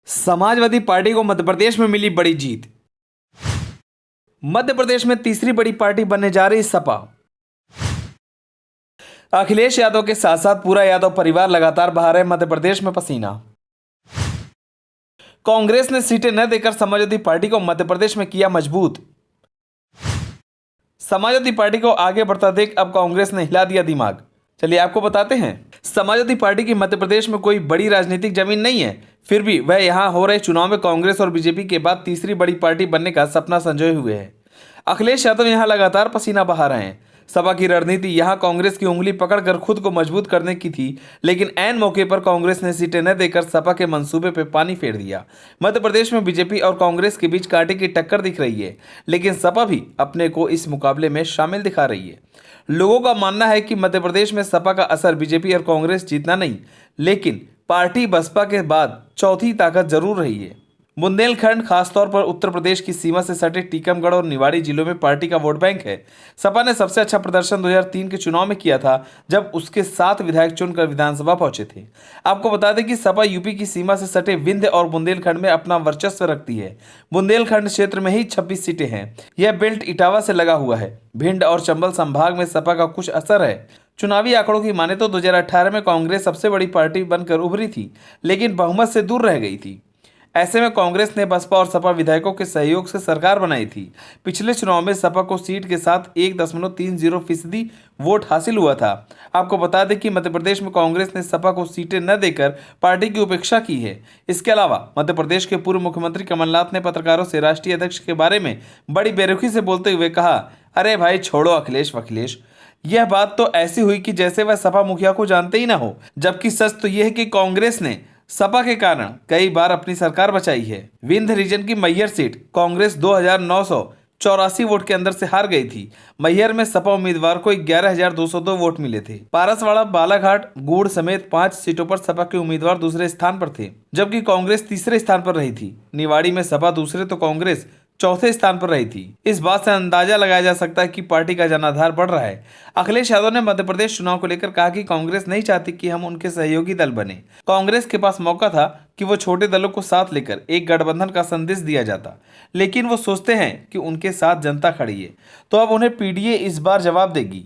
Samajwadi party को मध्य प्रदेश में मिली बड़ी जीत। मध्य प्रदेश में तीसरी बड़ी पार्टी बनने जा रही सपा। अखिलेश यादव के साथ साथ पूरा यादव परिवार लगातार बहा रहे मध्य प्रदेश में पसीना। कांग्रेस ने सीटें न देकर समाजवादी पार्टी को मध्य प्रदेश में किया मजबूत। समाजवादी पार्टी को आगे बढ़ता देख अब कांग्रेस ने हिला दिया दिमाग। चलिए आपको बताते हैं। समाजवादी पार्टी की मध्य प्रदेश में कोई बड़ी राजनीतिक जमीन नहीं है, फिर भी वह यहां हो रहे चुनाव में कांग्रेस और बीजेपी के बाद तीसरी बड़ी पार्टी बनने का सपना संजोए हुए है। अखिलेश यादव यहां लगातार पसीना बहा रहे हैं। सपा की रणनीति यहां कांग्रेस की उंगली पकड़कर खुद को मजबूत करने की थी, लेकिन ऐन मौके पर कांग्रेस ने सीटें न देकर सपा के मंसूबे पर पानी फेर दिया। मध्य प्रदेश में बीजेपी और कांग्रेस के बीच कांटे की टक्कर दिख रही है, लेकिन सपा भी अपने को इस मुकाबले में शामिल दिखा रही है। लोगों का मानना है कि मध्य प्रदेश में सपा का असर बीजेपी और कांग्रेस जीतना नहीं, लेकिन पार्टी बसपा के बाद चौथी ताकत जरूर रही है। बुंदेलखंड, खासतौर पर उत्तर प्रदेश की सीमा से सटे टीकमगढ़ और निवाड़ी जिलों में पार्टी का वोट बैंक है। सपा ने सबसे अच्छा प्रदर्शन 2003 के चुनाव में किया था, जब उसके 7 विधायक चुनकर विधानसभा पहुंचे थे। आपको बता दें कि सपा यूपी की सीमा से सटे विंध्य और बुंदेलखंड में अपना वर्चस्व रखती है। बुंदेलखंड क्षेत्र में ही 26 सीटें हैं। यह बेल्ट इटावा से लगा हुआ है। भिंड और चंबल संभाग में सपा का कुछ असर है। चुनावी आंकड़ों की माने तो 2018 में कांग्रेस सबसे बड़ी पार्टी बनकर उभरी थी, लेकिन बहुमत से दूर रह गई थी। ऐसे में कांग्रेस ने बसपा और सपा विधायकों के सहयोग से सरकार बनाई थी। पिछले चुनाव में सपा को सीट के साथ 1.30% वोट हासिल हुआ था। आपको बता दें कि मध्य प्रदेश में कांग्रेस ने सपा को सीटें न देकर पार्टी की उपेक्षा की है। इसके अलावा मध्य प्रदेश के पूर्व मुख्यमंत्री कमलनाथ ने पत्रकारों से राष्ट्रीय अध्यक्ष के बारे में बड़ी बेरुखी से बोलते हुए कहा, अरे भाई छोड़ो अखिलेश वखिलेश। यह बात तो ऐसी हुई कि जैसे वह सपा मुखिया को जानते ही ना हो, जबकि सच तो यह है कि कांग्रेस ने सपा के कारण कई बार अपनी सरकार बचाई है। विंध्य रीजन की मैहर सीट कांग्रेस 2984 वोट के अंदर से हार गई थी। मैहर में सपा उम्मीदवार को 11,202 वोट मिले थे। पारसवाड़ा, बालाघाट, गूड़ समेत 5 सीटों पर सपा के उम्मीदवार दूसरे स्थान पर थे, जबकि कांग्रेस तीसरे स्थान पर रही थी। निवाड़ी में सपा दूसरे तो कांग्रेस चौथे स्थान पर रही थी। इस बात से अंदाजा लगाया जा सकता है कि पार्टी का जनाधार बढ़ रहा है। अखिलेश यादव ने मध्य प्रदेश चुनाव को लेकर कहा कि कांग्रेस नहीं चाहती कि हम उनके सहयोगी दल बने। कांग्रेस के पास मौका था कि वो छोटे दलों को साथ लेकर एक गठबंधन का संदेश दिया जाता, लेकिन वो सोचते हैं कि उनके साथ जनता खड़ी है, तो अब उन्हें पीडीए इस बार जवाब देगी।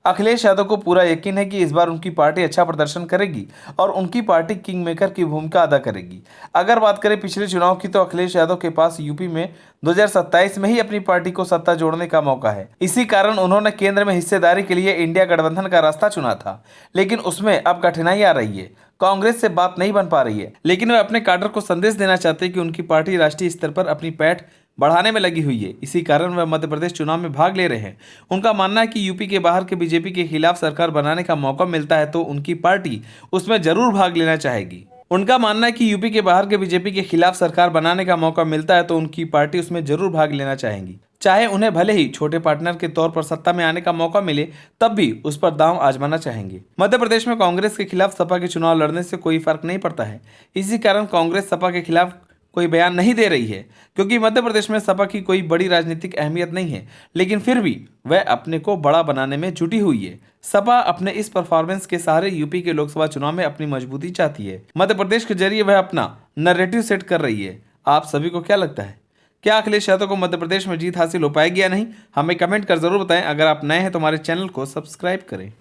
अखिलेश यादव को पूरा यकीन है कि इस बार उनकी पार्टी अच्छा प्रदर्शन करेगी और उनकी पार्टी किंग मेकर की भूमिका अदा करेगी। अगर बात करें पिछले चुनाव की, तो अखिलेश यादव के पास यूपी में 2027 में ही अपनी पार्टी को सत्ता जोड़ने का मौका है। इसी कारण उन्होंने केंद्र में हिस्सेदारी के लिए इंडिया गठबंधन का रास्ता चुना था, लेकिन उसमें अब कठिनाई आ रही है। कांग्रेस से बात नहीं बन पा रही है, लेकिन वे अपने कैडर को संदेश देना चाहते हैं कि उनकी पार्टी राष्ट्रीय स्तर पर अपनी पैठ बढ़ाने में लगी हुई है। इसी कारण वह मध्य प्रदेश चुनाव में भाग ले रहे हैं। उनका मानना है कि यूपी के बाहर के बीजेपी के खिलाफ सरकार बनाने का मौका मिलता है तो उनकी पार्टी उसमें जरूर भाग लेना चाहेगी। उनका मानना है कि यूपी के बाहर के बीजेपी के खिलाफ सरकार बनाने का मौका मिलता है तो उनकी पार्टी उसमें जरूर भाग लेना चाहेगी। चाहे उन्हें भले ही छोटे पार्टनर के तौर पर सत्ता में आने का मौका मिले, तब भी उस पर दांव आजमाना चाहेंगे। मध्य प्रदेश में कांग्रेस के खिलाफ सपा के चुनाव लड़ने से कोई फर्क नहीं पड़ता है। इसी कारण कांग्रेस सपा के खिलाफ कोई बयान नहीं दे रही है, क्योंकि मध्य प्रदेश में सपा की कोई बड़ी राजनीतिक अहमियत नहीं है, लेकिन फिर भी वह अपने को बड़ा बनाने में जुटी हुई है। सपा अपने इस परफॉर्मेंस के सहारे यूपी के लोकसभा चुनाव में अपनी मजबूती चाहती है। मध्य प्रदेश के जरिए वह अपना नैरेटिव सेट कर रही है। आप सभी को क्या लगता है, क्या अखिलेश यादव को मध्य प्रदेश में जीत हासिल हो पाएगी या नहीं? हमें कमेंट कर जरूर बताएं। अगर आप नए हैं तो हमारे चैनल को सब्सक्राइब करें।